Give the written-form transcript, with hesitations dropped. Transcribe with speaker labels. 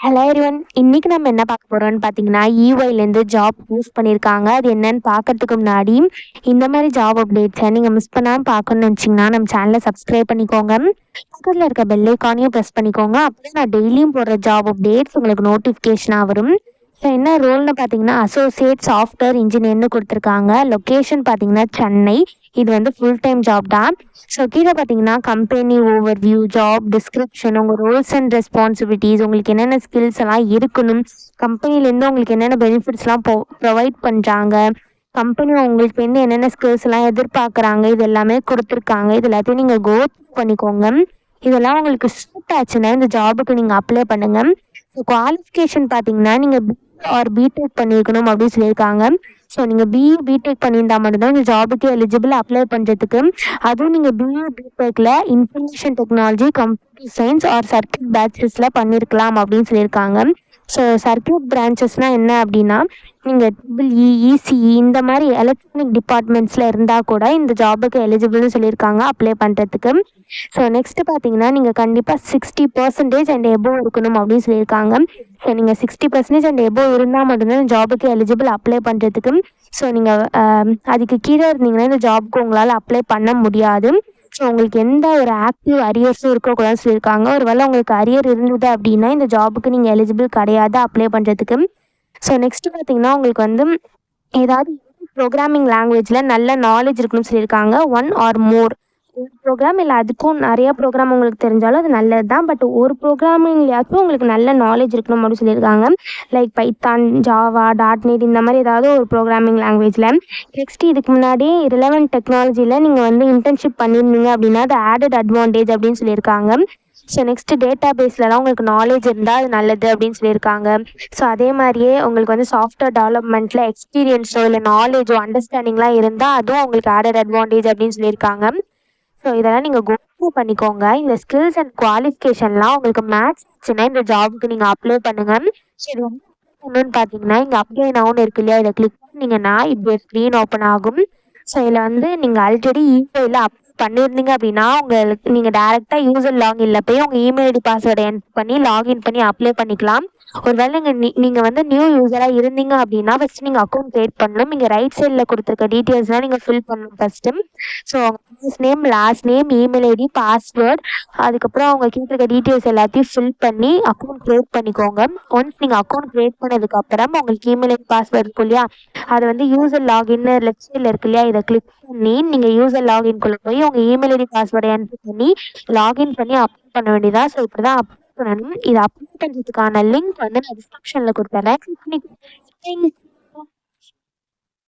Speaker 1: Hello everyone. இன்னைக்கு நம்ம என்ன பார்க்க போறோம்னு பார்த்தீங்கன்னா, இருந்து ஜாப் போஸ்ட் பண்ணியிருக்காங்க. அது என்னன்னு பார்க்கறதுக்கு முன்னாடி, இந்த மாதிரி ஜாப் அப்டேட்ஸை நீங்கள் மிஸ் பண்ணாமல் பார்க்கணும்னு நினச்சிங்கன்னா, நம்ம சேனலை சப்ஸ்கிரைப் பண்ணிக்கோங்க. பக்கத்தில் இருக்க பெல் ஐக்கானையும் ப்ரெஸ் பண்ணிக்கோங்க. அப்போ நான் டெய்லியும் போடுற ஜாப் அப்டேட்ஸ் உங்களுக்கு நோட்டிஃபிகேஷனாக வரும். ஸோ என்ன ரோல்னு பார்த்தீங்கன்னா, அசோசியேட் சாஃப்ட்வேர் இன்ஜினியர்னு கொடுத்துருக்காங்க. லொக்கேஷன் பார்த்தீங்கன்னா சென்னை. இது வந்து ஃபுல் டைம் ஜாப் தான். ஸோ கீழே பார்த்தீங்கன்னா கம்பெனி ஓவர்வியூ, ஜாப் டிஸ்கிரிப்ஷன், உங்கள் ரோல்ஸ் அண்ட் ரெஸ்பான்சிபிலிட்டிஸ், உங்களுக்கு என்னென்ன ஸ்கில்ஸ் எல்லாம் இருக்கணும், கம்பெனிலேருந்து உங்களுக்கு என்னென்ன பெனிஃபிட்ஸ்லாம் ப்ரொவைட் பண்ணுறாங்க, கம்பெனி உங்களுக்கு வந்து என்னென்ன ஸ்கில்ஸ் எல்லாம் எதிர்பார்க்குறாங்க, இது எல்லாமே கொடுத்துருக்காங்க. இது எல்லாத்தையும் நீங்கள் கோ பண்ணிக்கோங்க. இதெல்லாம் உங்களுக்கு சூட் ஆச்சுன்னா இந்த ஜாபுக்கு நீங்கள் அப்ளை பண்ணுங்கள். ஸோ குவாலிஃபிகேஷன் பார்த்தீங்கன்னா நீங்கள் பிடெக் பண்ணியிருக்கணும் அப்படின்னு சொல்லியிருக்காங்க. ஸோ நீங்கள் பிடெக் பண்ணியிருந்தால் மட்டும்தான் இந்த ஜாபுக்கு எலிஜிபிள் அப்ளை பண்ணுறதுக்கு. அதுவும் நீங்கள் பிடெக்கில் information technology, computer science or circuit பேச்சஸில் பண்ணியிருக்கலாம் அப்படின்னு சொல்லியிருக்காங்க. ஸோ சர்க்கியூட் பிரான்ச்சஸ்னால் என்ன அப்படின்னா, நீங்கள் இசிஇ இந்த மாதிரி எலக்ட்ரானிக் டிபார்ட்மெண்ட்ஸில் இருந்தால் கூட இந்த ஜாபுக்கு எலிஜிபிள்னு சொல்லியிருக்காங்க அப்ளை பண்ணுறதுக்கு. ஸோ நெக்ஸ்ட்டு பார்த்தீங்கன்னா நீங்கள் கண்டிப்பாக 60% அண்ட் எபோவ் இருக்கணும் அப்படின்னு சொல்லியிருக்காங்க. ஸோ நீங்கள் 60% அண்ட் எபோவ் இருந்தால் மட்டும்தான் ஜாபுக்கு எலிஜிபிள் அப்ளை பண்ணுறதுக்கு. ஸோ நீங்கள் அதுக்கு கீழே இருந்தீங்கன்னா இந்த ஜாபுக்கு உங்களால் அப்ளை பண்ண முடியாது. ஸோ உங்களுக்கு எந்த ஒரு ஆக்டிவ் அரியர்ஸும் இருக்கக்கூடாதுன்னு சொல்லியிருக்காங்க. ஒரு வேளை உங்களுக்கு அரியர் இருந்தது அப்படின்னா இந்த ஜாபுக்கு நீங்கள் எலிஜிபிள் கிடையாது அப்ளை பண்ணுறதுக்கு. ஸோ நெக்ஸ்ட்டு பார்த்தீங்கன்னா உங்களுக்கு வந்து ஏதாவது ப்ரோக்ராமிங் லாங்குவேஜில் நல்ல நாலேஜ் இருக்குன்னு சொல்லியிருக்காங்க. ஒன் ஆர் மோர் ஒரு ப்ரோக்ராம் இல்லை அதுக்கும் நிறையா ப்ரோக்ராம் உங்களுக்கு தெரிஞ்சாலும் அது நல்லது தான். பட் ஒரு ப்ரோக்ராமிங்லையாச்சும் உங்களுக்கு நல்ல நாலேஜ் இருக்கணும் அப்படின்னு சொல்லியிருக்காங்க. லைக் பைத்தான், ஜாவா, டாட்நெட் இந்த மாதிரி ஏதாவது ஒரு ப்ரோக்ராமிங் லாங்குவேஜில். நெக்ஸ்ட்டு இதுக்கு முன்னாடி ரிலவெண்ட் டெக்னாலஜியில் நீங்கள் வந்து இன்டர்ன்ஷிப் பண்ணியிருந்தீங்க அப்படின்னா அது ஆடட் அட்வான்டேஜ் அப்படின்னு சொல்லியிருக்காங்க. ஸோ நெக்ஸ்ட்டு டேட்டா பேஸ்லலாம் உங்களுக்கு நாலேஜ் இருந்தால் அது நல்லது அப்படின்னு சொல்லியிருக்காங்க. ஸோ அதே மாதிரியே உங்களுக்கு வந்து சாஃப்ட்வேர் டெவலப்மெண்ட்டில் எக்ஸ்பீரியன்ஸோ இல்லை நாலேஜோ அண்டர்ஸ்டாண்டிங்லாம் இருந்தால் அதுவும் உங்களுக்கு ஆடட் அட்வான்டேஜ் அப்படின்னு சொல்லியிருக்காங்க. ஸோ இதெல்லாம் நீங்கள் கோ பண்ணிக்கோங்க. இந்த ஸ்கில்ஸ் அண்ட் குவாலிஃபிகேஷன்லாம் உங்களுக்கு மேட்ச் ஆச்சுன்னா இந்த ஜாபுக்கு நீங்கள் அப்ளை பண்ணுங்கள். ஸோ இது வந்து பண்ணணும்னு பார்த்தீங்கன்னா இங்கே அப்ளை நவுன்னு இருக்கு இல்லையா, இதை கிளிக் பண்ணிங்கன்னா இப்படி ஸ்க்ரீன் ஓப்பன் ஆகும். ஸோ இதில் வந்து நீங்கள் ஆல்ரெடி இமெயிலில் அப்ளை பண்ணியிருந்தீங்க அப்படின்னா உங்களுக்கு நீங்கள் டேரெக்டாக யூசர் லாகின்ல போய் உங்கள் இமெயில் ஐடி பாஸ்வேர்டை என்ட்ரு பண்ணி லாகின் பண்ணி அப்ளை பண்ணிக்கலாம். ஒருவேளை நீங்கள் வந்து நியூ யூஸராக இருந்தீங்க அப்படின்னா ஃபஸ்ட்டு நீங்கள் அக்கௌண்ட் க்ரியேட் பண்ணணும். இங்கே ரைட் சைடில் கொடுத்துருக்க டீட்டெயில்ஸ்லாம் நீங்கள் ஃபில் பண்ணணும் first. So first name, last name, email ID, password, அதுக்கப்புறம் அவங்க கேட்டிருக்க டீட்டெயில்ஸ் எல்லாத்தையும் ஃபில் பண்ணி அக்கௌண்ட் க்ரியேட் பண்ணிக்கோங்க. ஒன்ஸ் நீங்கள் அக்கௌண்ட் க்ரியேட் பண்ணதுக்கப்புறம் உங்களுக்கு இமெயில் ஐடி பாஸ்வேர்ட் இருக்கும் இல்லையா, அது வந்து யூசர் லாகின்னு லெஃப்ட் சைடில் இருக்கு இல்லையா, இதை கிளிக் பண்ணி நீங்கள் யூசர் லாகின்குள்ளே போய் உங்கள் இமெயில் ஐடி பாஸ்வேர்டை என்ட்ரு பண்ணி லாகின் பண்ணி அப்ளை பண்ண வேண்டியதா. ஸோ இப்படி தான் அப்ளை பண்ணணும். இதை அப்ளை பண்ணுறதுக்கான லிங்க் வந்து நான் டிஸ்கிரிப்ஷனில் கொடுத்துட்றேன். கிளிக் பண்ணி